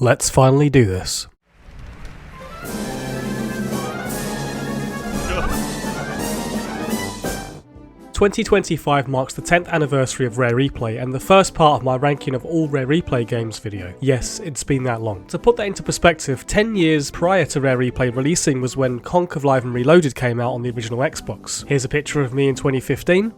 Let's finally do this. "2025 marks the 10th anniversary of Rare Replay and the first part of my ranking of all Rare Replay games video. Yes, it's been that long. To put that into perspective, 10 years prior to Rare Replay releasing was when Conker Live and Reloaded came out on the original Xbox. Here's a picture of me in 2015,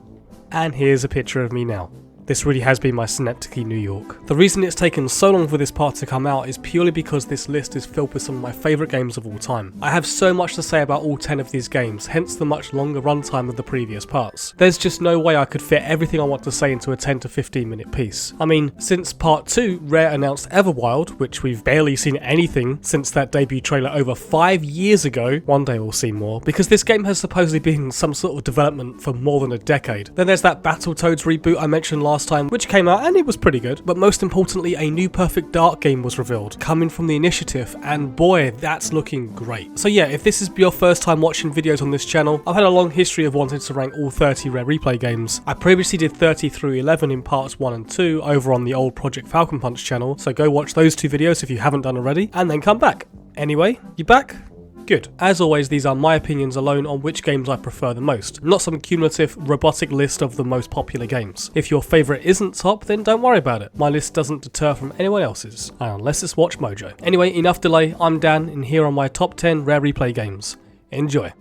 and here's a picture of me now. This really has been my synaptic New York. The reason it's taken so long for this part to come out is purely because this list is filled with some of my favourite games of all time. I have so much to say about all 10 of these games, hence the much longer runtime of the previous parts. There's just no way I could fit everything I want to say into a 10 to 15 minute piece. I mean, since part 2, Rare announced Everwild, which we've barely seen anything since that debut trailer over 5 years ago. One day we'll see more, because this game has supposedly been in some sort of development for more than a decade. Then there's that Battletoads reboot I mentioned last time, which came out and it was pretty good, but most importantly a new Perfect Dark game was revealed, coming from the initiative, and boy, that's looking great. So yeah, if this is your first time watching videos on this channel, I've had a long history of wanting to rank all 30 Rare Replay games. I previously did 30 through 11 in parts 1 and 2 over on the old ProjectFalconPunch channel, so go watch those two videos if you haven't done already, and then come back. Anyway, you back? Good. As always, these are my opinions alone on which games I prefer the most, not some cumulative, robotic list of the most popular games. If your favourite isn't top, then don't worry about it. My list doesn't deter from anyone else's, unless it's Watch Mojo. Anyway, enough delay, I'm Dan, and here are my top 10 Rare Replay games. Enjoy.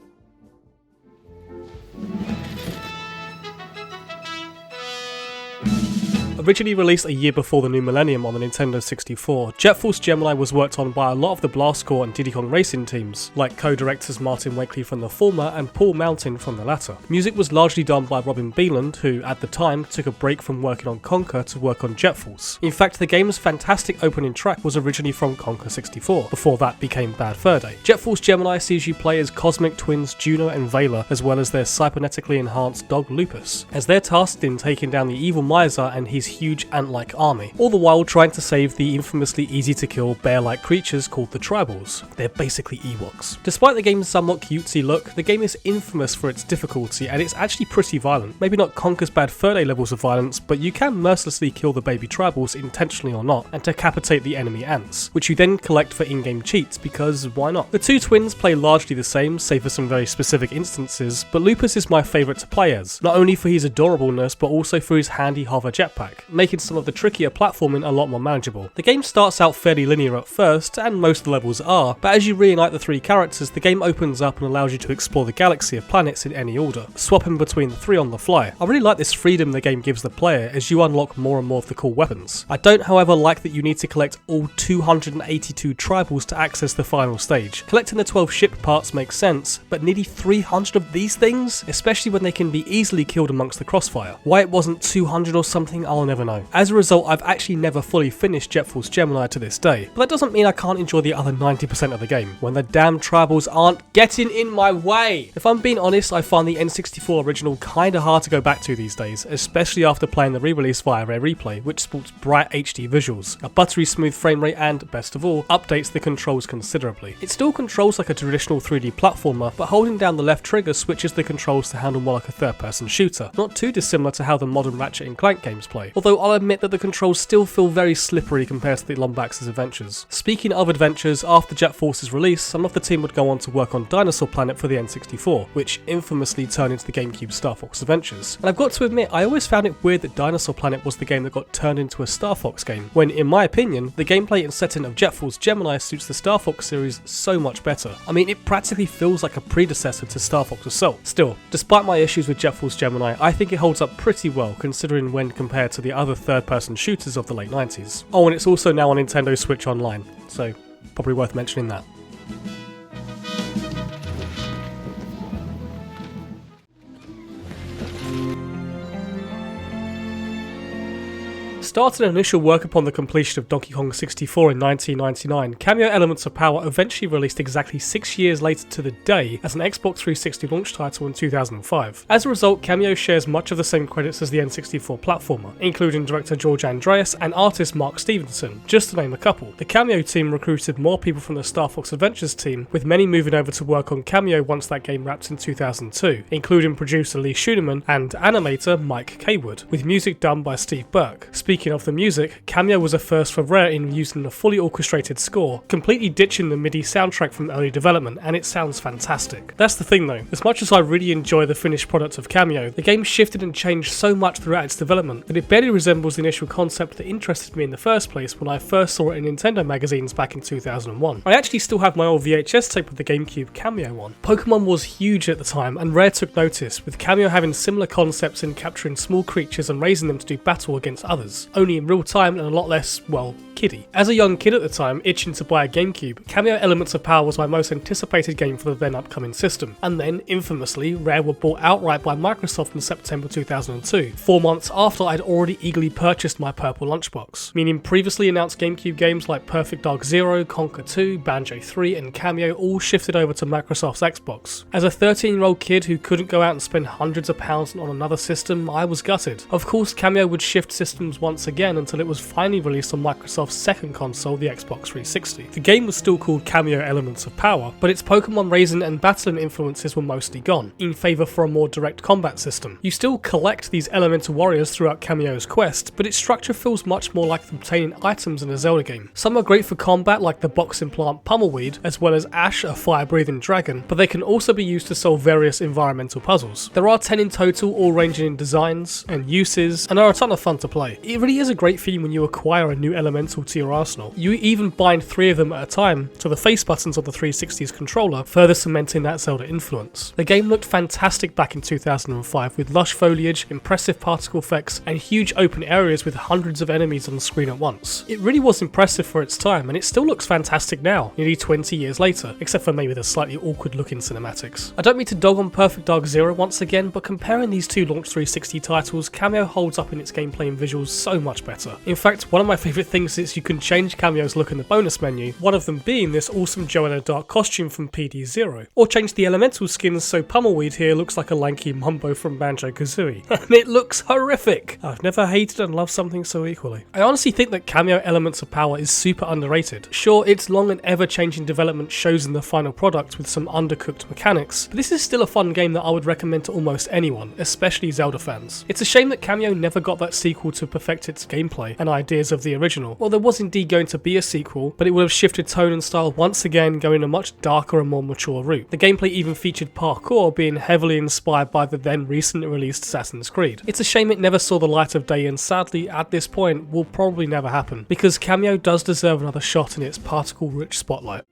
Originally released a year before the new millennium on the Nintendo 64, Jet Force Gemini was worked on by a lot of the Blast Corps and Diddy Kong Racing teams, like co-directors Martin Wakely from the former and Paul Mountain from the latter. Music was largely done by Robin Beeland, who, at the time, took a break from working on Conker to work on Jet Force. In fact, the game's fantastic opening track was originally from Conker 64, before that became Bad Fur Day. Jet Force Gemini sees you play as cosmic twins Juno and Vela, as well as their cybernetically enhanced dog Lupus, as they're tasked in taking down the evil Miser and his huge ant-like army, all the while trying to save the infamously easy-to-kill bear-like creatures called the Tribals. They're basically Ewoks. Despite the game's somewhat cutesy look, the game is infamous for its difficulty, and it's actually pretty violent. Maybe not Conker's Bad Fur Day levels of violence, but you can mercilessly kill the baby Tribals intentionally or not, and decapitate the enemy ants, which you then collect for in-game cheats, because why not? The two twins play largely the same, save for some very specific instances, but Lupus is my favourite to play as, not only for his adorableness, but also for his handy hover jetpack, making some of the trickier platforming a lot more manageable. The game starts out fairly linear at first, and most of the levels are, but as you reunite the three characters, the game opens up and allows you to explore the galaxy of planets in any order, swapping between the three on the fly. I really like this freedom the game gives the player as you unlock more and more of the cool weapons. I don't, however, like that you need to collect all 282 Tribals to access the final stage. Collecting the 12 ship parts makes sense, but nearly 300 of these things? Especially when they can be easily killed amongst the crossfire. Why it wasn't 200 or something, I'll never know. As a result, I've actually never fully finished Jet Force Gemini to this day, but that doesn't mean I can't enjoy the other 90% of the game, when the damn Tribals aren't getting in my way. If I'm being honest, I find the N64 original kinda hard to go back to these days, especially after playing the re-release via Rare Replay, which sports bright HD visuals, a buttery smooth frame rate and, best of all, updates the controls considerably. It still controls like a traditional 3D platformer, but holding down the left trigger switches the controls to handle more like a third-person shooter, not too dissimilar to how the modern Ratchet & Clank games play, although I'll admit that the controls still feel very slippery compared to the Lombax's adventures. Speaking of adventures, after Jet Force's release, some of the team would go on to work on Dinosaur Planet for the N64, which infamously turned into the GameCube Star Fox Adventures. And I've got to admit, I always found it weird that Dinosaur Planet was the game that got turned into a Star Fox game, when in my opinion, the gameplay and setting of Jet Force Gemini suits the Star Fox series so much better. I mean, it practically feels like a predecessor to Star Fox Assault. Still, despite my issues with Jet Force Gemini, I think it holds up pretty well considering when compared to the other third-person shooters of the late 90s. Oh, and it's also now on Nintendo Switch Online, so probably worth mentioning that. Started initial work upon the completion of Donkey Kong 64 in 1999, Kameo Elements of Power eventually released exactly 6 years later to the day as an Xbox 360 launch title in 2005. As a result, Kameo shares much of the same credits as the N64 platformer, including director George Andreas and artist Mark Stevenson, just to name a couple. The Kameo team recruited more people from the Star Fox Adventures team, with many moving over to work on Kameo once that game wrapped in 2002, including producer Lee Schuneman and animator Mike Kaywood, with music done by Steve Burke. Speaking Speaking of the music, Kameo was a first for Rare in using a fully orchestrated score, completely ditching the MIDI soundtrack from early development, and it sounds fantastic. That's the thing though, as much as I really enjoy the finished product of Kameo, the game shifted and changed so much throughout its development that it barely resembles the initial concept that interested me in the first place when I first saw it in Nintendo magazines back in 2001. I actually still have my old VHS tape with the GameCube Kameo on. Pokemon was huge at the time, and Rare took notice, with Kameo having similar concepts in capturing small creatures and raising them to do battle against others, only in real time and a lot less, well, kiddie. As a young kid at the time, itching to buy a GameCube, Kameo Elements of Power was my most anticipated game for the then upcoming system, and then, infamously, Rare were bought outright by Microsoft in September 2002, 4 months after I'd already eagerly purchased my purple lunchbox, meaning previously announced GameCube games like Perfect Dark Zero, Conker 2, Banjo-Tooie and Kameo all shifted over to Microsoft's Xbox. As a 13-year-old kid who couldn't go out and spend hundreds of pounds on another system, I was gutted. Of course, Kameo would shift systems once again until it was finally released on Microsoft's second console, the Xbox 360. The game was still called Kameo Elements of Power, but its Pokemon raising and battling influences were mostly gone, in favour for a more direct combat system. You still collect these elemental warriors throughout Kameo's quest, but its structure feels much more like obtaining items in a Zelda game. Some are great for combat, like the boxing plant Pummelweed, as well as Ash, a fire-breathing dragon, but they can also be used to solve various environmental puzzles. There are 10 in total, all ranging in designs and uses, and are a ton of fun to play. It really is a great feeling when you acquire a new elemental to your arsenal. You even bind 3 of them at a time to the face buttons of the 360's controller, further cementing that Zelda influence. The game looked fantastic back in 2005 with lush foliage, impressive particle effects, and huge open areas with hundreds of enemies on the screen at once. It really was impressive for its time, and it still looks fantastic now, nearly 20 years later, except for maybe the slightly awkward looking cinematics. I don't mean to dog on Perfect Dark Zero once again, but comparing these two launch 360 titles, Kameo holds up in its gameplay and visuals so much better. In fact, one of my favourite things is you can change Kameo's look in the bonus menu, one of them being this awesome Joanna Dark costume from PD0, or change the elemental skins so Pummelweed here looks like a lanky Mumbo from Banjo-Kazooie, and it looks horrific! I've never hated and loved something so equally. I honestly think that Kameo Elements of Power is super underrated. Sure, its long and ever-changing development shows in the final product with some undercooked mechanics, but this is still a fun game that I would recommend to almost anyone, especially Zelda fans. It's a shame that Kameo never got that sequel to perfect its gameplay and ideas of the original. Well, there was indeed going to be a sequel, but it would have shifted tone and style once again, going a much darker and more mature route. The gameplay even featured parkour, being heavily inspired by the then recently released Assassin's Creed. It's a shame it never saw the light of day, and sadly at this point will probably never happen, because Kameo does deserve another shot in its particle-rich spotlight.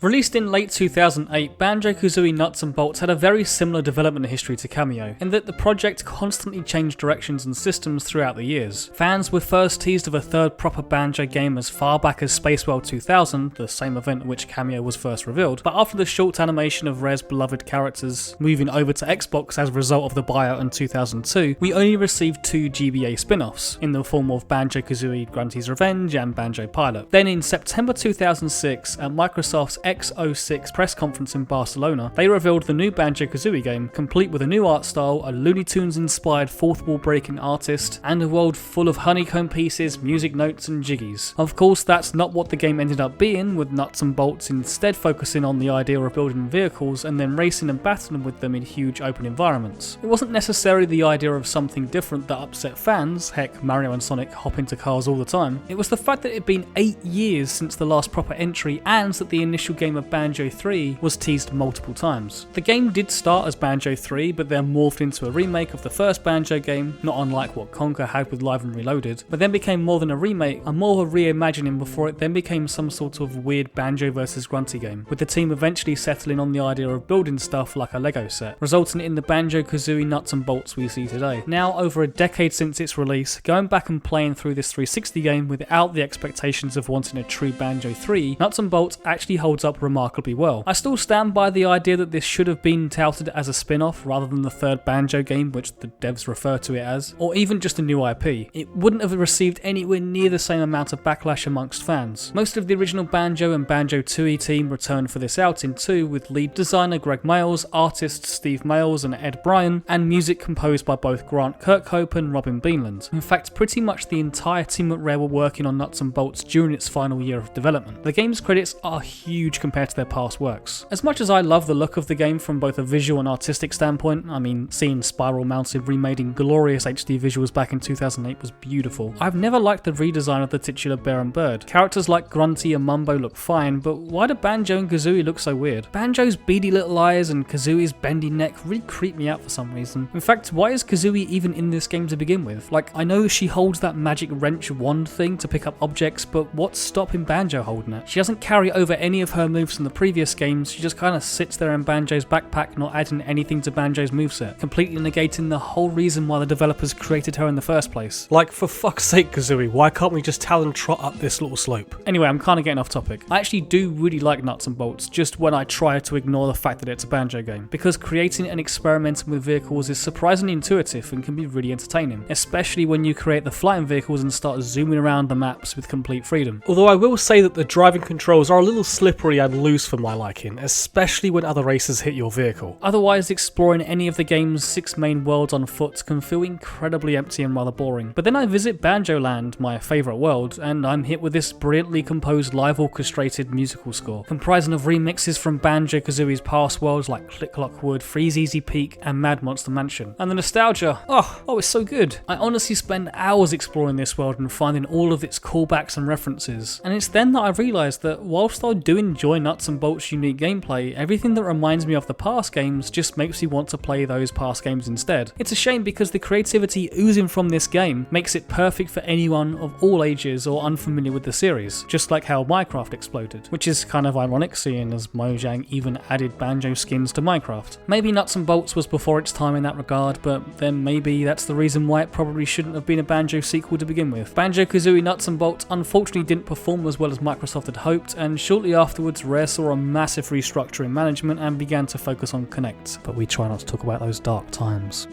Released in late 2008, Banjo-Kazooie Nuts and Bolts had a very similar development history to Kameo, in that the project constantly changed directions and systems throughout the years. Fans were first teased of a third proper Banjo game as far back as Space World 2000, the same event at which Kameo was first revealed, but after the short animation of Rare's beloved characters moving over to Xbox as a result of the buyout in 2002, we only received 2 GBA spin-offs, in the form of Banjo-Kazooie Grunty's Revenge and Banjo Pilot. Then in September 2006, at Microsoft's X06 press conference in Barcelona, they revealed the new Banjo-Kazooie game, complete with a new art style, a Looney Tunes inspired fourth wall breaking artist, and a world full of honeycomb pieces, music notes and jiggies. Of course, that's not what the game ended up being, with Nuts and Bolts instead focusing on the idea of building vehicles and then racing and battling with them in huge open environments. It wasn't necessarily the idea of something different that upset fans, heck, Mario and Sonic hop into cars all the time. It was the fact that it had been 8 years since the last proper entry, and that the initial game of Banjo 3 was teased multiple times. The game did start as Banjo 3, but then morphed into a remake of the first Banjo game, not unlike what Conker had with Live and Reloaded, but then became more than a remake and more of a reimagining before it then became some sort of weird Banjo vs Grunty game, with the team eventually settling on the idea of building stuff like a Lego set, resulting in the Banjo-Kazooie Nuts and Bolts we see today. Now, over a decade since its release, going back and playing through this 360 game without the expectations of wanting a true Banjo 3, Nuts and Bolts actually holds up remarkably well. I still stand by the idea that this should have been touted as a spin-off rather than the third Banjo game, which the devs refer to it as, or even just a new IP. It wouldn't have received anywhere near the same amount of backlash amongst fans. Most of the original Banjo and Banjo-Tooie team returned for this outing too, with lead designer Greg Mayles, artists Steve Mayles and Ed Bryan, and music composed by both Grant Kirkhope and Robin Beanland. In fact, pretty much the entire team at Rare were working on Nuts and Bolts during its final year of development. The game's credits are huge huge compared to their past works. As much as I love the look of the game from both a visual and artistic standpoint, I mean, seeing Spiral Mountain remade in glorious HD visuals back in 2008 was beautiful, I've never liked the redesign of the titular bear and bird. Characters like Grunty and Mumbo look fine, but why do Banjo and Kazooie look so weird? Banjo's beady little eyes and Kazooie's bendy neck really creep me out for some reason. In fact, why is Kazooie even in this game to begin with? Like, I know she holds that magic wrench wand thing to pick up objects, but what's stopping Banjo holding it? She doesn't carry over any of her moves from the previous games, she just kind of sits there in Banjo's backpack, not adding anything to Banjo's moveset, completely negating the whole reason why the developers created her in the first place. Like, for fuck's sake, Kazooie, why can't we just Talon trot up this little slope? Anyway, I'm kind of getting off topic. I actually do really like Nuts and Bolts, just when I try to ignore the fact that it's a Banjo game, because creating and experimenting with vehicles is surprisingly intuitive and can be really entertaining, especially when you create the flying vehicles and start zooming around the maps with complete freedom. Although I will say that the driving controls are a little slippery and loose for my liking, especially when other racers hit your vehicle. Otherwise, exploring any of the game's 6 main worlds on foot can feel incredibly empty and rather boring. But then I visit Banjo Land, my favourite world, and I'm hit with this brilliantly composed live orchestrated musical score, comprising of remixes from Banjo-Kazooie's past worlds like Click Clock Wood, Freeze Easy Peak, and Mad Monster Mansion. And the nostalgia, oh, it's so good. I honestly spend hours exploring this world and finding all of its callbacks and references. And it's then that I realised that whilst I do enjoy Nuts and Bolts' unique gameplay, everything that reminds me of the past games just makes me want to play those past games instead. It's a shame because the creativity oozing from this game makes it perfect for anyone of all ages or unfamiliar with the series, just like how Minecraft exploded, which is kind of ironic seeing as Mojang even added Banjo skins to Minecraft. Maybe Nuts and Bolts was before its time in that regard, but then maybe that's the reason why it probably shouldn't have been a Banjo sequel to begin with. Banjo-Kazooie Nuts and Bolts unfortunately didn't perform as well as Microsoft had hoped, and shortly afterwards Rare saw a massive restructure in management and began to focus on Connect. But we try not to talk about those dark times.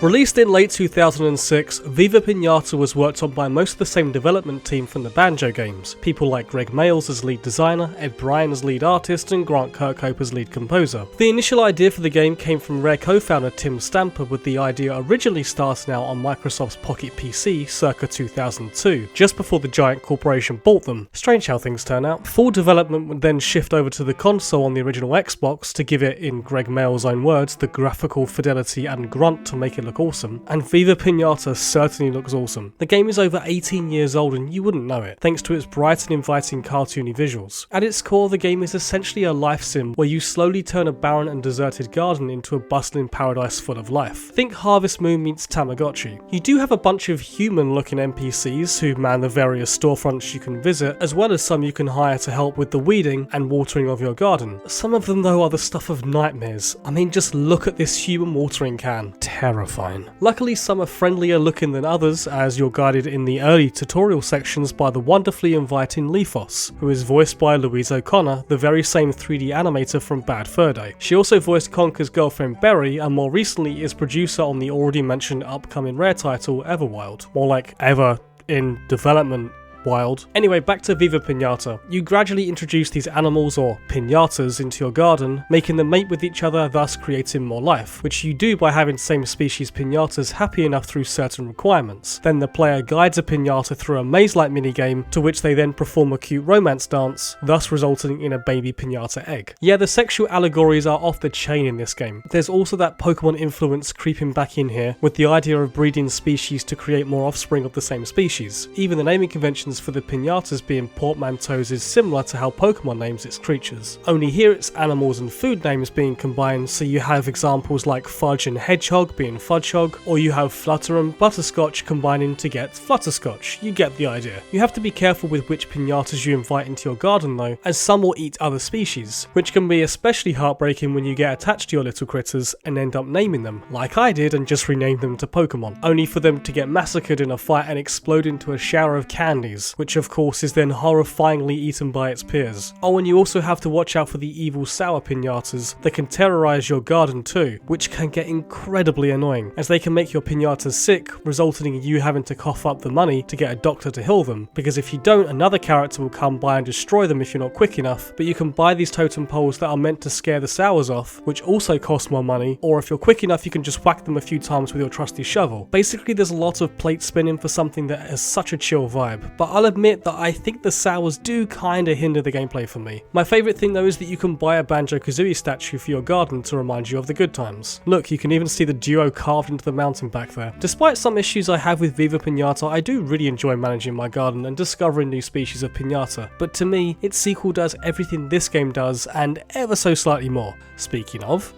Released in late 2006, Viva Pinata was worked on by most of the same development team from the Banjo games, people like Greg Mayles as lead designer, Ed Bryan as lead artist, and Grant Kirkhope as lead composer. The initial idea for the game came from Rare co-founder Tim Stamper, with the idea originally starting out on Microsoft's Pocket PC circa 2002, just before the giant corporation bought them. Strange how things turn out. Full development would then shift over to the console on the original Xbox to give it, in Greg Mayles' own words, the graphical fidelity and grunt to make it look awesome, and Viva Pinata certainly looks awesome. The game is over 18 years old and you wouldn't know it, thanks to its bright and inviting cartoony visuals. At its core, the game is essentially a life sim where you slowly turn a barren and deserted garden into a bustling paradise full of life. Think Harvest Moon meets Tamagotchi. You do have a bunch of human-looking NPCs who man the various storefronts you can visit, as well as some you can hire to help with the weeding and watering of your garden. Some of them though are the stuff of nightmares. I mean, just look at this human watering can. Terrifying. Luckily, some are friendlier looking than others, as you're guided in the early tutorial sections by the wonderfully inviting Leafos, who is voiced by Louise O'Connor, the very same 3D animator from Bad Fur Day. She also voiced Conker's girlfriend Berry, and more recently is producer on the already mentioned upcoming Rare title Everwild. More like Ever in Development Wild. Anyway, back to Viva Pinata. You gradually introduce these animals, or pinatas, into your garden, making them mate with each other, thus creating more life, which you do by having same species pinatas happy enough through certain requirements. Then the player guides a pinata through a maze-like minigame, to which they then perform a cute romance dance, thus resulting in a baby pinata egg. Yeah, the sexual allegories are off the chain in this game. There's also that Pokemon influence creeping back in here, with the idea of breeding species to create more offspring of the same species. Even the naming conventions for the pinatas being portmanteaus is similar to how Pokemon names its creatures. Only here it's animals and food names being combined, so you have examples like Fudge and Hedgehog being Fudgehog, or you have Flutter and Butterscotch combining to get Flutterscotch. You get the idea. You have to be careful with which pinatas you invite into your garden though, as some will eat other species, which can be especially heartbreaking when you get attached to your little critters and end up naming them, like I did and just renamed them to Pokemon, only for them to get massacred in a fight and explode into a shower of candies. is, which of course is then horrifyingly eaten by its peers. Oh, and you also have to watch out for the evil sour pinatas that can terrorize your garden too, which can get incredibly annoying, as they can make your pinatas sick, resulting in you having to cough up the money to get a doctor to heal them, because if you don't, another character will come by and destroy them if you're not quick enough. But you can buy these totem poles that are meant to scare the sours off, which also cost more money, or if you're quick enough you can just whack them a few times with your trusty shovel. Basically there's a lot of plate spinning for something that has such a chill vibe, but I'll admit that I think the sours do kinda hinder the gameplay for me. My favourite thing though is that you can buy a Banjo-Kazooie statue for your garden to remind you of the good times. Look, you can even see the duo carved into the mountain back there. Despite some issues I have with Viva Pinata, I do really enjoy managing my garden and discovering new species of pinata, but to me, its sequel does everything this game does and ever so slightly more. Speaking of,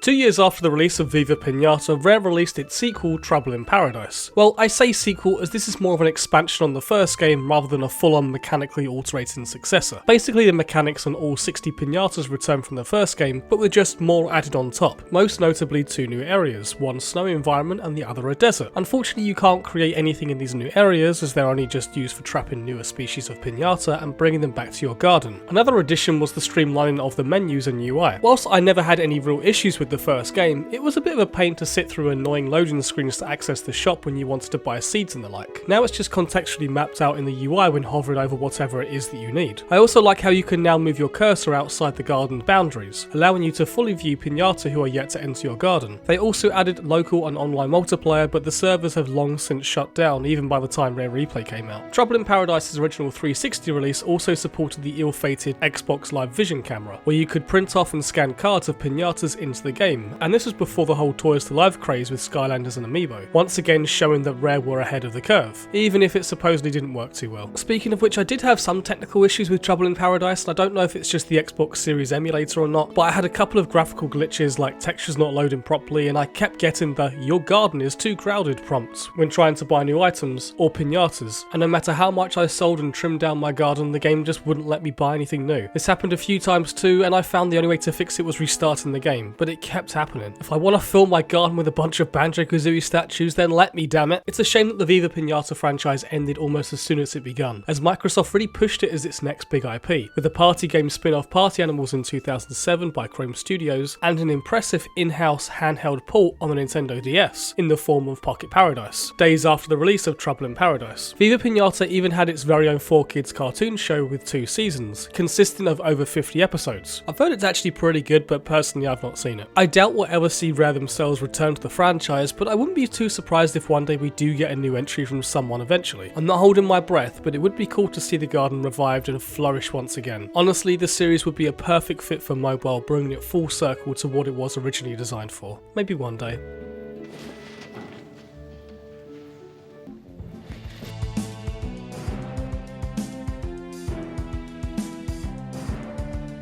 2 years after the release of Viva Pinata, Rare released its sequel, Trouble in Paradise. Well, I say sequel as this is more of an expansion on the first game rather than a full-on mechanically alterating successor. Basically the mechanics on all 60 pinatas return from the first game, but with just more added on top, most notably 2 new areas, one snow environment and the other a desert. Unfortunately you can't create anything in these new areas as they're only just used for trapping newer species of pinata and bringing them back to your garden. Another addition was the streamlining of the menus and UI. Whilst I never had any real issues with the first game, it was a bit of a pain to sit through annoying loading screens to access the shop when you wanted to buy seeds and the like. Now it's just contextually mapped out in the UI when hovering over whatever it is that you need. I also like how you can now move your cursor outside the garden boundaries, allowing you to fully view pinata who are yet to enter your garden. They also added local and online multiplayer, but the servers have long since shut down even by the time Rare Replay came out. Trouble in Paradise's original 360 release also supported the ill-fated Xbox Live Vision camera, where you could print off and scan cards of pinatas into the game, and this was before the whole Toys to Life craze with Skylanders and Amiibo, once again showing that Rare were ahead of the curve, even if it supposedly didn't work too well. Speaking of which, I did have some technical issues with Trouble in Paradise, and I don't know if it's just the Xbox Series emulator or not, but I had a couple of graphical glitches like textures not loading properly, and I kept getting the "your garden is too crowded" prompts when trying to buy new items or pinatas, and no matter how much I sold and trimmed down my garden, the game just wouldn't let me buy anything new. This happened a few times too, and I found the only way to fix it was restarting the game, but it kept happening. If I want to fill my garden with a bunch of Banjo-Kazooie statues, then let me, damn it. It's a shame that the Viva Pinata franchise ended almost as soon as it begun, as Microsoft really pushed it as its next big IP, with the party game spin-off Party Animals in 2007 by Chrome Studios, and an impressive in-house handheld port on the Nintendo DS, in the form of Pocket Paradise, days after the release of Trouble in Paradise. Viva Pinata even had its very own 4Kids cartoon show with 2 seasons, consisting of over 50 episodes. I've heard it's actually pretty good, but personally I've not seen it. I doubt we'll ever see Rare themselves return to the franchise, but I wouldn't be too surprised if one day we do get a new entry from someone eventually. I'm not holding my breath, but it would be cool to see the garden revived and flourish once again. Honestly, the series would be a perfect fit for mobile, bringing it full circle to what it was originally designed for. Maybe one day.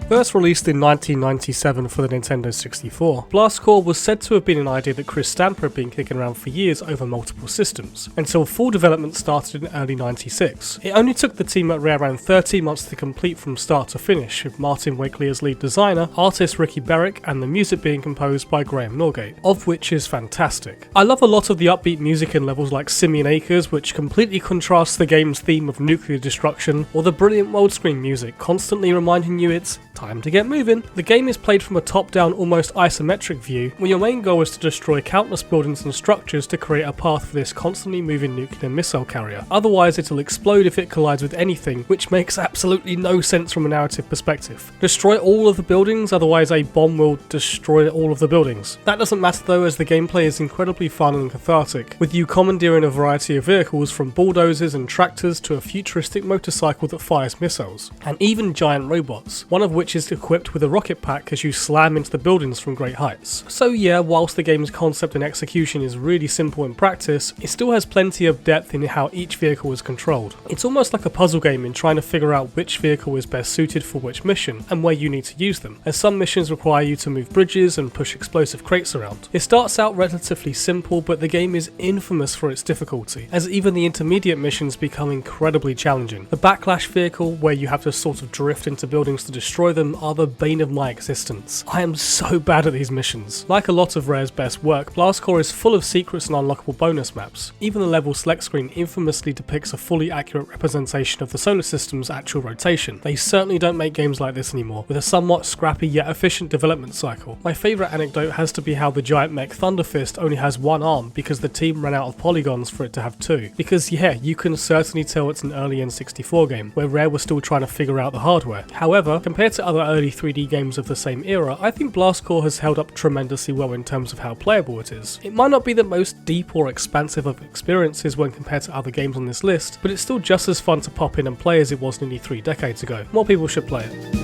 First released in 1997 for the Nintendo 64, Blast Corps was said to have been an idea that Chris Stamper had been kicking around for years over multiple systems, until full development started in early 96. It only took the team at Rare around 13 months to complete from start to finish, with Martin Wakely as lead designer, artist Ricky Berrick, and the music being composed by Graham Norgate, of which is fantastic. I love a lot of the upbeat music in levels like Simian Acres, which completely contrasts the game's theme of nuclear destruction, or the brilliant world screen music, constantly reminding you it's time to get moving. The game is played from a top-down, almost isometric view, where your main goal is to destroy countless buildings and structures to create a path for this constantly moving nuclear missile carrier. Otherwise it'll explode if it collides with anything, which makes absolutely no sense from a narrative perspective. Destroy all of the buildings, otherwise a bomb will destroy all of the buildings. That doesn't matter though, as the gameplay is incredibly fun and cathartic, with you commandeering a variety of vehicles from bulldozers and tractors to a futuristic motorcycle that fires missiles, and even giant robots, one of which is equipped with a rocket pack as you slam into the buildings from great heights. So yeah, whilst the game's concept and execution is really simple in practice, it still has plenty of depth in how each vehicle is controlled. It's almost like a puzzle game in trying to figure out which vehicle is best suited for which mission, and where you need to use them, as some missions require you to move bridges and push explosive crates around. It starts out relatively simple, but the game is infamous for its difficulty, as even the intermediate missions become incredibly challenging. The Backlash vehicle, where you have to sort of drift into buildings to destroy them, them are the bane of my existence. I am so bad at these missions. Like a lot of Rare's best work, Blast Corps is full of secrets and unlockable bonus maps. Even the level select screen infamously depicts a fully accurate representation of the solar system's actual rotation. They certainly don't make games like this anymore, with a somewhat scrappy yet efficient development cycle. My favourite anecdote has to be how the giant mech Thunderfist only has one arm because the team ran out of polygons for it to have two. Because yeah, you can certainly tell it's an early N64 game, where Rare was still trying to figure out the hardware. However, compared to other early 3D games of the same era, I think Blast Corps has held up tremendously well in terms of how playable it is. It might not be the most deep or expansive of experiences when compared to other games on this list, but it's still just as fun to pop in and play as it was nearly 3 decades ago. More people should play it.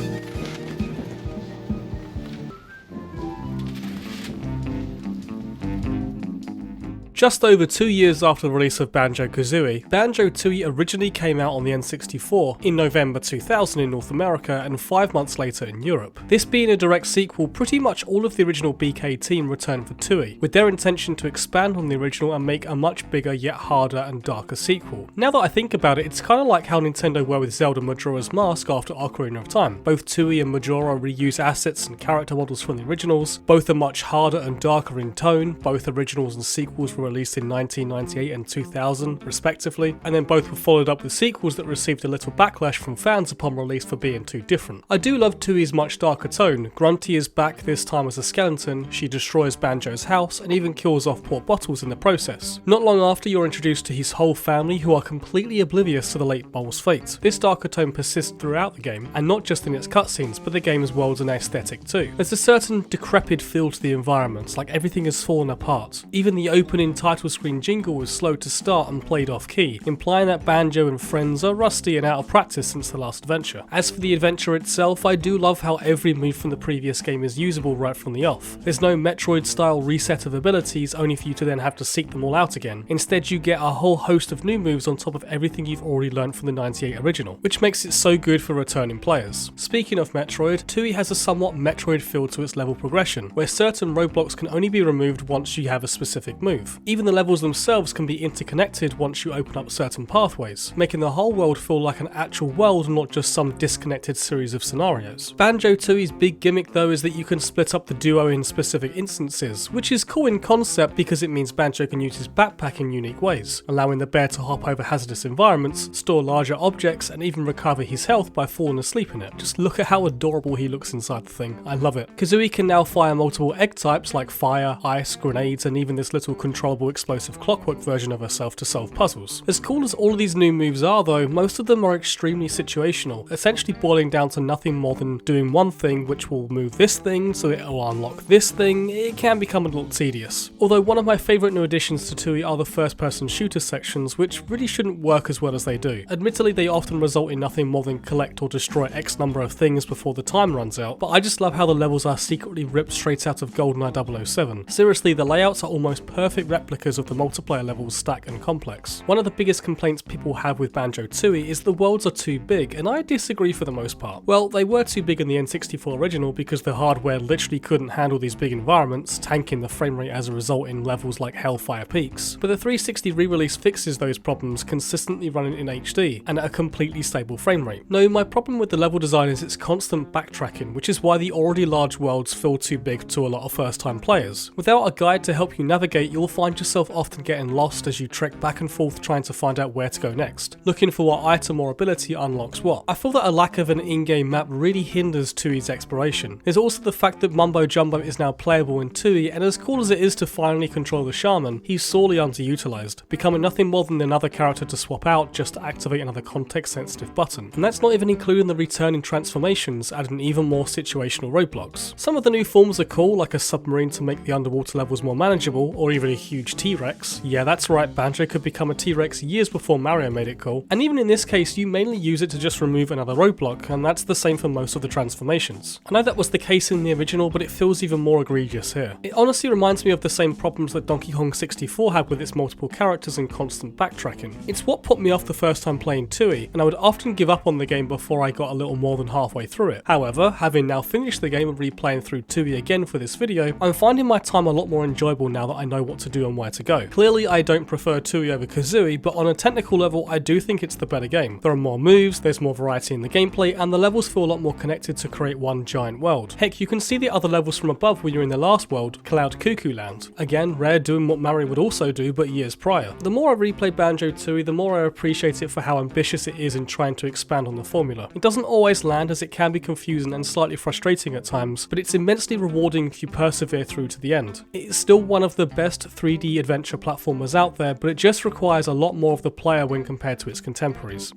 Just over 2 years after the release of Banjo-Kazooie, Banjo-Tooie originally came out on the N64 in November 2000 in North America and 5 months later in Europe. This being a direct sequel, pretty much all of the original BK team returned for Tooie, with their intention to expand on the original and make a much bigger yet harder and darker sequel. Now that I think about it, it's kind of like how Nintendo were with Zelda Majora's Mask after Ocarina of Time. Both Tooie and Majora reuse assets and character models from the originals, both are much harder and darker in tone, both originals and sequels were released in 1998 and 2000 respectively, and then both were followed up with sequels that received a little backlash from fans upon release for being too different. I do love Tooie's much darker tone. Grunty is back this time as a skeleton, she destroys Banjo's house and even kills off poor Bottles in the process. Not long after, you're introduced to his whole family who are completely oblivious to the late Bole's fate. This darker tone persists throughout the game, and not just in its cutscenes, but the game's worlds and aesthetic too. There's a certain decrepit feel to the environments, like everything has fallen apart. Even the opening title screen jingle was slow to start and played off key, implying that Banjo and friends are rusty and out of practice since the last adventure. As for the adventure itself, I do love how every move from the previous game is usable right from the off. There's no Metroid style reset of abilities only for you to then have to seek them all out again. Instead, you get a whole host of new moves on top of everything you've already learned from the 98 original, which makes it so good for returning players. Speaking of Metroid, Tooie has a somewhat Metroid feel to its level progression, where certain roadblocks can only be removed once you have a specific move. Even the levels themselves can be interconnected once you open up certain pathways, making the whole world feel like an actual world and not just some disconnected series of scenarios. Banjo-Tooie's big gimmick though is that you can split up the duo in specific instances, which is cool in concept because it means Banjo can use his backpack in unique ways, allowing the bear to hop over hazardous environments, store larger objects, and even recover his health by falling asleep in it. Just look at how adorable he looks inside the thing. I love it. Kazooie can now fire multiple egg types like fire, ice, grenades, and even this little controllable explosive clockwork version of herself to solve puzzles. As cool as all of these new moves are though, most of them are extremely situational, essentially boiling down to nothing more than doing one thing which will move this thing so it will unlock this thing. It can become a little tedious. Although one of my favourite new additions to Tooie are the first person shooter sections, which really shouldn't work as well as they do. Admittedly, they often result in nothing more than collect or destroy X number of things before the time runs out, but I just love how the levels are secretly ripped straight out of GoldenEye 007. Seriously, the layouts are almost perfect replicas of the multiplayer levels Stack and Complex. One of the biggest complaints people have with Banjo-Tooie is the worlds are too big, and I disagree for the most part. Well, they were too big in the N64 original because the hardware literally couldn't handle these big environments, tanking the frame rate as a result in levels like Hellfire Peaks. But the 360 re-release fixes those problems, consistently running in HD and at a completely stable frame rate. No, my problem with the level design is its constant backtracking, which is why the already large worlds feel too big to a lot of first time players. Without a guide to help you navigate, you'll find yourself often getting lost as you trek back and forth trying to find out where to go next, looking for what item or ability unlocks what. I feel that a lack of an in-game map really hinders Tooie's exploration. There's also the fact that Mumbo Jumbo is now playable in Tooie, and as cool as it is to finally control the shaman, he's sorely underutilized, becoming nothing more than another character to swap out just to activate another context-sensitive button. And that's not even including the returning transformations, adding even more situational roadblocks. Some of the new forms are cool, like a submarine to make the underwater levels more manageable, or even a huge T-Rex. Yeah, that's right, Banjo could become a T-Rex years before Mario made it cool. And even in this case, you mainly use it to just remove another roadblock, and that's the same for most of the transformations. I know that was the case in the original, but it feels even more egregious here. It honestly reminds me of the same problems that Donkey Kong 64 had with its multiple characters and constant backtracking. It's what put me off the first time playing Tooie, and I would often give up on the game before I got a little more than halfway through it. However, having now finished the game and replaying through Tooie again for this video, I'm finding my time a lot more enjoyable now that I know what to do and and where to go. Clearly I don't prefer Tooie over Kazooie, but on a technical level I do think it's the better game. There are more moves, there's more variety in the gameplay, and the levels feel a lot more connected to create one giant world. Heck, you can see the other levels from above when you're in the last world, Cloud Cuckoo Land. Again, Rare doing what Mario would also do, but years prior. The more I replay Banjo-Tooie, the more I appreciate it for how ambitious it is in trying to expand on the formula. It doesn't always land, as it can be confusing and slightly frustrating at times, but it's immensely rewarding if you persevere through to the end. It is still one of the best 3D adventure platformers out there, but it just requires a lot more of the player when compared to its contemporaries.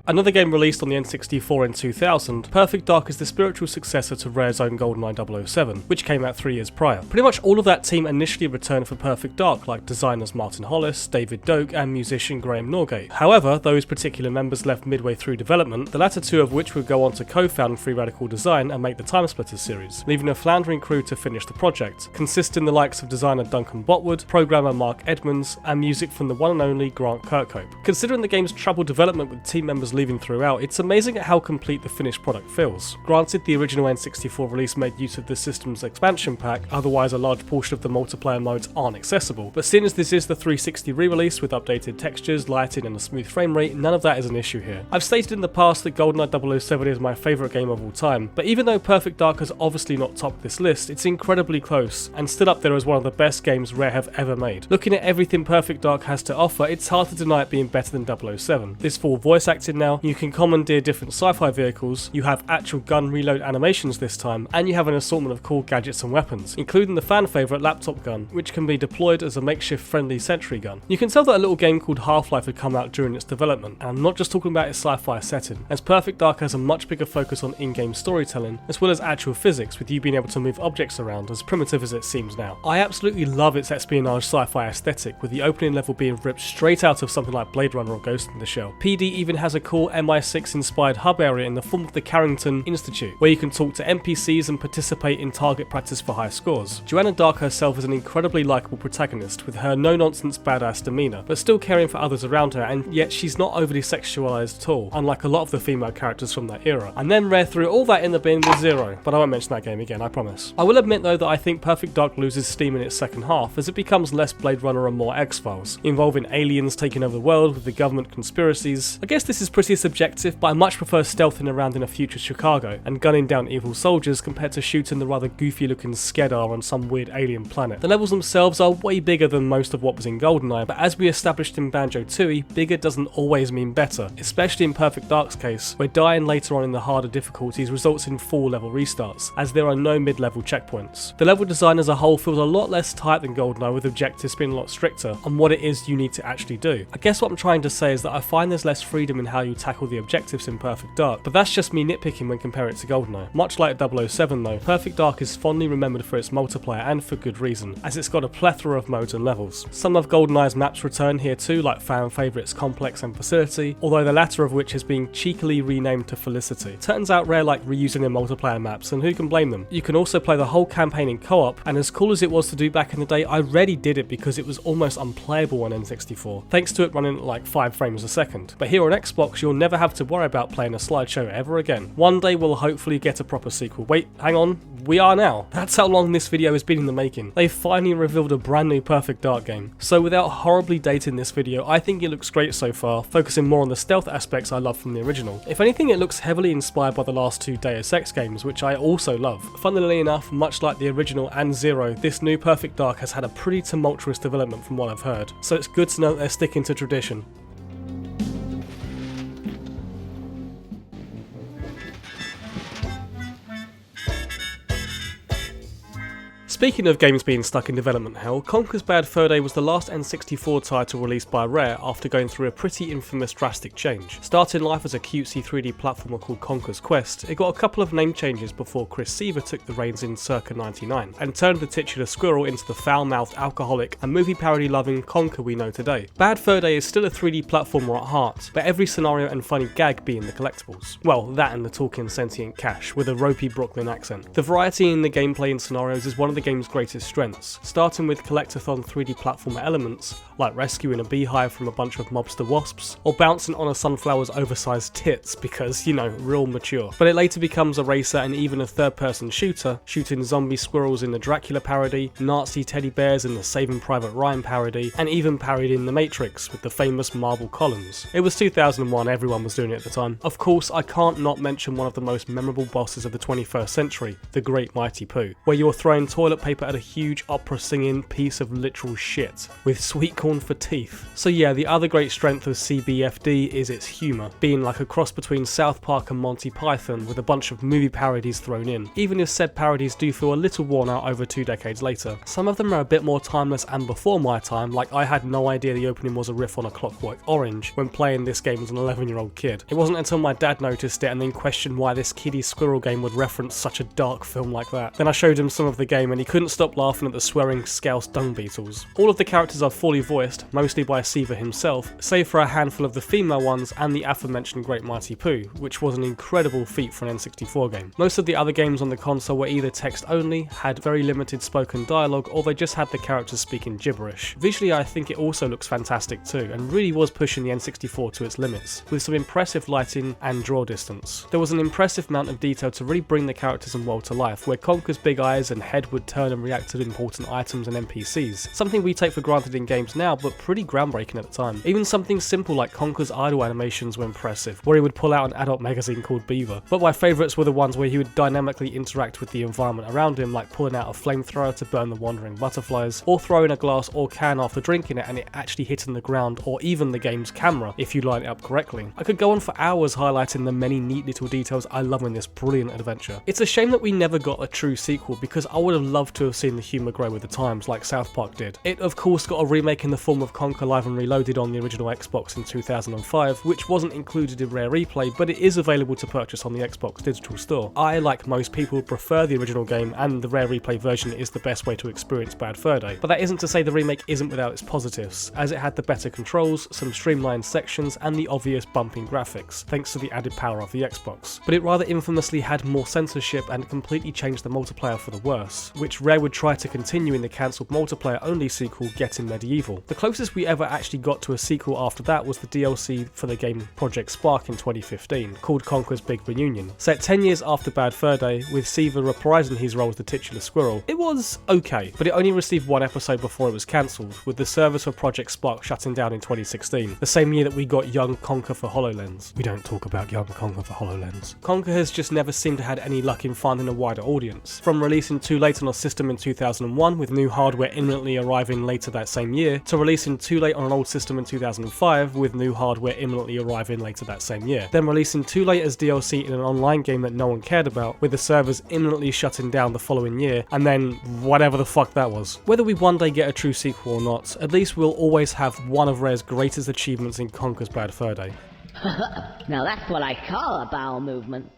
Another game released on the N64 in 2000, Perfect Dark is the spiritual successor to Rare's own GoldenEye 007, which came out 3 years prior. Pretty much all of that team initially returned for Perfect Dark, like designers Martin Hollis, David Doak, and musician Graham Norgate. However, those particular members left midway through development, the latter two of which would go on to co-found Free Radical Design and make the Time Splitters series, leaving a floundering crew to finish the project, consisting the likes of designer Duncan Botwood, programmer Mark Edmonds, and music from the one and only Grant Kirkhope. Considering the game's troubled development with team members leaving throughout, it's amazing at how complete the finished product feels. Granted, the original N64 release made use of the system's expansion pack, otherwise a large portion of the multiplayer modes aren't accessible, but seeing as this is the 360 re-release with updated textures, lighting and a smooth frame rate, none of that is an issue here. I've stated in the past that GoldenEye 007 is my favourite game of all time, but even though Perfect Dark has obviously not topped this list, it's incredibly close, and still up there as one of the best games Rare have ever made. Looking at everything Perfect Dark has to offer, it's hard to deny it being better than 007. There's full voice acting now, you can commandeer different sci-fi vehicles, you have actual gun reload animations this time, and you have an assortment of cool gadgets and weapons, including the fan favourite laptop gun, which can be deployed as a makeshift friendly sentry gun. You can tell that a little game called Half-Life had come out during its development, and I'm not just talking about its sci-fi setting, as Perfect Dark has a much bigger focus on in-game storytelling, as well as actual physics, with you being able to move objects around, as primitive as it seems now. I absolutely love its espionage sci-fi aesthetic, with the opening level being ripped straight out of something like Blade Runner or Ghost in the Shell. PD even has a cool MI6 inspired hub area in the form of the Carrington Institute, where you can talk to NPCs and participate in target practice for high scores. Joanna Dark herself is an incredibly likeable protagonist, with her no-nonsense badass demeanour, but still caring for others around her, and yet she's not overly sexualised at all, unlike a lot of the female characters from that era. And then Rare threw all that in the bin with Zero, but I won't mention that game again, I promise. I will admit though that I think Perfect Dark loses steam in its second half, as it becomes less Blade Runner and more X-Files, involving aliens taking over the world with the government conspiracies. I guess this is pretty subjective, but I much prefer stealthing around in a future Chicago and gunning down evil soldiers compared to shooting the rather goofy looking Skedar on some weird alien planet. The levels themselves are way bigger than most of what was in GoldenEye, but as we established in Banjo-Tooie, bigger doesn't always mean better, especially in Perfect Dark's case, where dying later on in the harder difficulties results in full level restarts, as there are no mid-level checkpoints. The level design as a whole feels a lot less tight than GoldenEye, with objectives being a lot stricter on what it is you need to actually do. I guess what I'm trying to say is that I find there's less freedom in how you tackle the objectives in Perfect Dark, but that's just me nitpicking when comparing it to GoldenEye. Much like 007 though, Perfect Dark is fondly remembered for its multiplayer, and for good reason, as it's got a plethora of modes and levels. Some of GoldenEye's maps return here too, like fan favourites Complex and Facility, although the latter of which has been cheekily renamed to Felicity. Turns out Rare like reusing their multiplayer maps, and who can blame them? You can also play the whole campaign in co-op, and as cool as it was to do back in the day, I rarely did it because it was almost unplayable on N64, thanks to it running at like 5 frames a second. But here on Xbox, you'll never have to worry about playing a slideshow ever again. One day we'll hopefully get a proper sequel. Wait, hang on, we are now. That's how long this video has been in the making. They've finally revealed a brand new Perfect Dark game. So without horribly dating this video, I think it looks great so far, focusing more on the stealth aspects I love from the original. If anything, it looks heavily inspired by the last 2 Deus Ex games, which I also love. Funnily enough, much like the original and Zero, this new Perfect Dark has had a pretty tumultuous development from what I've heard, so it's good to know that they're sticking to tradition. Speaking of games being stuck in development hell, Conker's Bad Fur Day was the last N64 title released by Rare after going through a pretty infamous drastic change. Starting life as a cutesy 3D platformer called Conker's Quest, it got a couple of name changes before Chris Seaver took the reins in circa 99, and turned the titular squirrel into the foul-mouthed, alcoholic, and movie parody-loving Conker we know today. Bad Fur Day is still a 3D platformer at heart, but every scenario and funny gag being the collectibles. Well, that and the talking sentient cash, with a ropey Brooklyn accent. The variety in the gameplay and scenarios is one of the game's greatest strengths, starting with collectathon 3D platformer elements, like rescuing a beehive from a bunch of mobster wasps, or bouncing on a sunflower's oversized tits because, you know, real mature. But it later becomes a racer and even a third-person shooter, shooting zombie squirrels in the Dracula parody, Nazi teddy bears in the Saving Private Ryan parody, and even parodying The Matrix with the famous marble columns. It was 2001, everyone was doing it at the time. Of course, I can't not mention one of the most memorable bosses of the 21st century, the Great Mighty Pooh, where you're throwing toilet paper at a huge opera-singing piece of literal shit, with sweet corn for teeth. So yeah, the other great strength of CBFD is its humour, being like a cross between South Park and Monty Python with a bunch of movie parodies thrown in, even if said parodies do feel a little worn out over 2 decades later. Some of them are a bit more timeless and before my time, like I had no idea the opening was a riff on A Clockwork Orange when playing this game as an 11-year-old kid. It wasn't until my dad noticed it and then questioned why this kiddie squirrel game would reference such a dark film like that. Then I showed him some of the game and he couldn't stop laughing at the swearing Scouse dung beetles. All of the characters are fully voiced, mostly by Siva himself, save for a handful of the female ones and the aforementioned Great Mighty Pooh, which was an incredible feat for an N64 game. Most of the other games on the console were either text only, had very limited spoken dialogue, or they just had the characters speaking gibberish. Visually I think it also looks fantastic too, and really was pushing the N64 to its limits, with some impressive lighting and draw distance. There was an impressive amount of detail to really bring the characters and world to life, where Conker's big eyes and head would turn and react to important items and NPCs, something we take for granted in games now but pretty groundbreaking at the time. Even something simple like Conker's idle animations were impressive, where he would pull out an adult magazine called Beaver, but my favourites were the ones where he would dynamically interact with the environment around him, like pulling out a flamethrower to burn the wandering butterflies, or throwing a glass or can after drinking it and it actually hitting the ground or even the game's camera if you line it up correctly. I could go on for hours highlighting the many neat little details I love in this brilliant adventure. It's a shame that we never got a true sequel because I would have loved to have seen the humour grow with the times like South Park did. It of course got a remake in the form of Conker Live and Reloaded on the original Xbox in 2005, which wasn't included in Rare Replay, but it is available to purchase on the Xbox digital store. I, like most people, prefer the original game and the Rare Replay version is the best way to experience Bad Fur Day, but that isn't to say the remake isn't without its positives, as it had the better controls, some streamlined sections and the obvious bumping graphics, thanks to the added power of the Xbox. But it rather infamously had more censorship and completely changed the multiplayer for the worse, which Rare would try to continue in the cancelled multiplayer-only sequel Getting Medieval. The closest we ever actually got to a sequel after that was the DLC for the game Project Spark in 2015, called Conker's Big Reunion. Set 10 years after Bad Fur Day, with Siva reprising his role as the titular squirrel. It was okay, but it only received one episode before it was cancelled, with the servers for Project Spark shutting down in 2016, the same year that we got young Conker for HoloLens. We don't talk about young Conker for HoloLens. Conker has just never seemed to have any luck in finding a wider audience. From releasing too late on a system in 2001, with new hardware imminently arriving later that same year, to releasing too late on an old system in 2005, with new hardware imminently arriving later that same year. Then releasing too late as DLC in an online game that no one cared about, with the servers imminently shutting down the following year, and then whatever the fuck that was. Whether we one day get a true sequel or not, at least we'll always have one of Rare's greatest achievements in Conker's Bad Fur Day. Now that's what I call a bowel movement.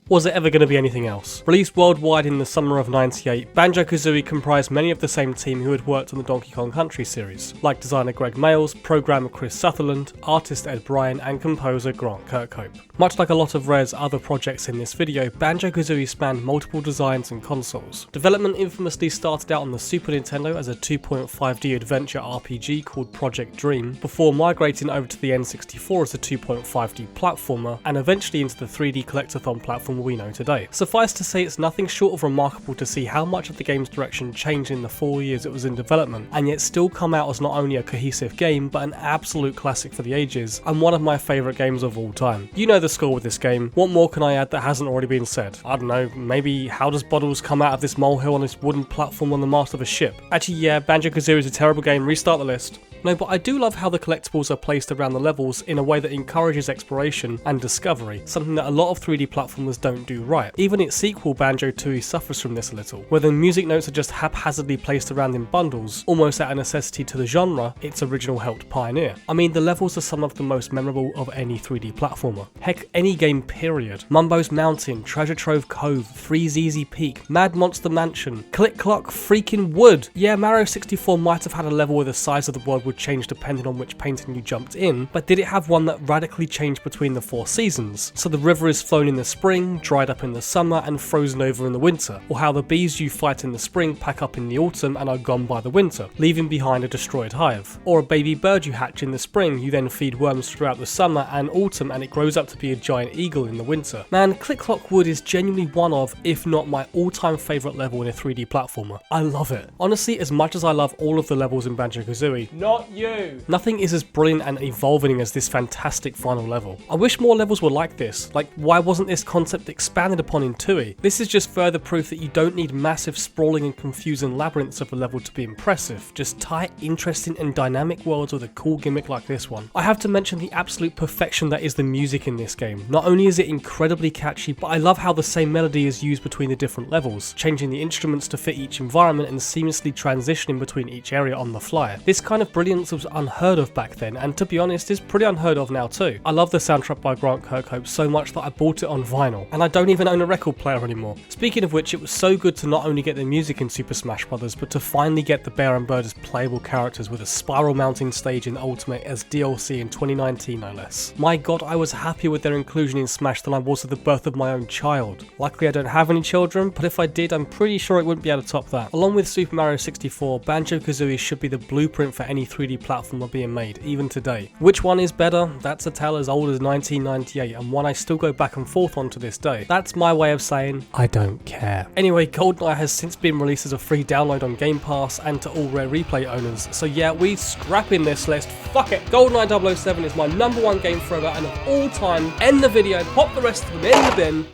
Was it ever going to be anything else? Released worldwide in the summer of '98, Banjo-Kazooie comprised many of the same team who had worked on the Donkey Kong Country series, like designer Greg Mayles, programmer Chris Sutherland, artist Ed Bryan, and composer Grant Kirkhope. Much like a lot of Rare's other projects in this video, Banjo-Kazooie spanned multiple designs and consoles. Development infamously started out on the Super Nintendo as a 2.5D adventure RPG called Project Dream, before migrating over to the N64 as a 2.5D platformer, and eventually into the 3D collectathon platform we know today. Suffice to say, it's nothing short of remarkable to see how much of the game's direction changed in the 4 years it was in development, and yet still come out as not only a cohesive game, but an absolute classic for the ages, and one of my favourite games of all time. You know the score with this game. What more can I add that hasn't already been said? I don't know, maybe how does Bottles come out of this molehill on this wooden platform on the mast of a ship? Actually yeah, Banjo-Kazooie is a terrible game, restart the list. No, but I do love how the collectibles are placed around the levels in a way that encourages exploration and discovery, something that a lot of 3D platformers don't do right. Even its sequel Banjo-Tooie suffers from this a little, where the music notes are just haphazardly placed around in bundles, almost out of necessity to the genre its original helped pioneer. I mean, the levels are some of the most memorable of any 3D platformer. Heck, any game period. Mumbo's Mountain, Treasure Trove Cove, Freeze Easy Peak, Mad Monster Mansion, Click Clock freaking Wood. Yeah, Mario 64 might have had a level where the size of the world would change depending on which painting you jumped in, but did it have one that radically changed between the 4 seasons? So the river is flown in the spring, dried up in the summer, and frozen over in the winter, or how the bees you fight in the spring pack up in the autumn and are gone by the winter, leaving behind a destroyed hive. Or a baby bird you hatch in the spring, you then feed worms throughout the summer and autumn, and it grows up to be a giant eagle in the winter. Man, Click Clock Wood is genuinely one of, if not my all-time favourite level in a 3D platformer. I love it. Honestly, as much as I love all of the levels in Banjo-Kazooie, not you! Nothing is as brilliant and evolving as this fantastic final level. I wish more levels were like this. Like, why wasn't this concept expanded upon in Tooie? This is just further proof that you don't need massive, sprawling and confusing labyrinths of a level to be impressive. Just tight, interesting and dynamic worlds with a cool gimmick like this one. I have to mention the absolute perfection that is the music in this game. Not only is it incredibly catchy, but I love how the same melody is used between the different levels, changing the instruments to fit each environment and seamlessly transitioning between each area on the fly. This kind of brilliance was unheard of back then, and to be honest is pretty unheard of now too. I love the soundtrack by Grant Kirkhope so much that I bought it on vinyl, and I don't even own a record player anymore. Speaking of which, it was so good to not only get the music in Super Smash Bros, but to finally get the Bear and Bird as playable characters with a spiral mounting stage in Ultimate as DLC in 2019 no less. My god, I was happier with their inclusion in Smash than I was with the birth of my own child. Luckily I don't have any children, but if I did, I'm pretty sure it wouldn't be able to top that. Along with Super Mario 64, Banjo-Kazooie should be the blueprint for any 3D platformer being made, even today. Which one is better? That's a tale as old as 1998, and one I still go back and forth on to this day. That's my way of saying, I don't care. Anyway, GoldenEye has since been released as a free download on Game Pass and to all Rare Replay owners, so yeah, we scrapping this list, fuck it. GoldenEye 007 is my #1 game forever and of all time. End the video, pop the rest of them in the bin.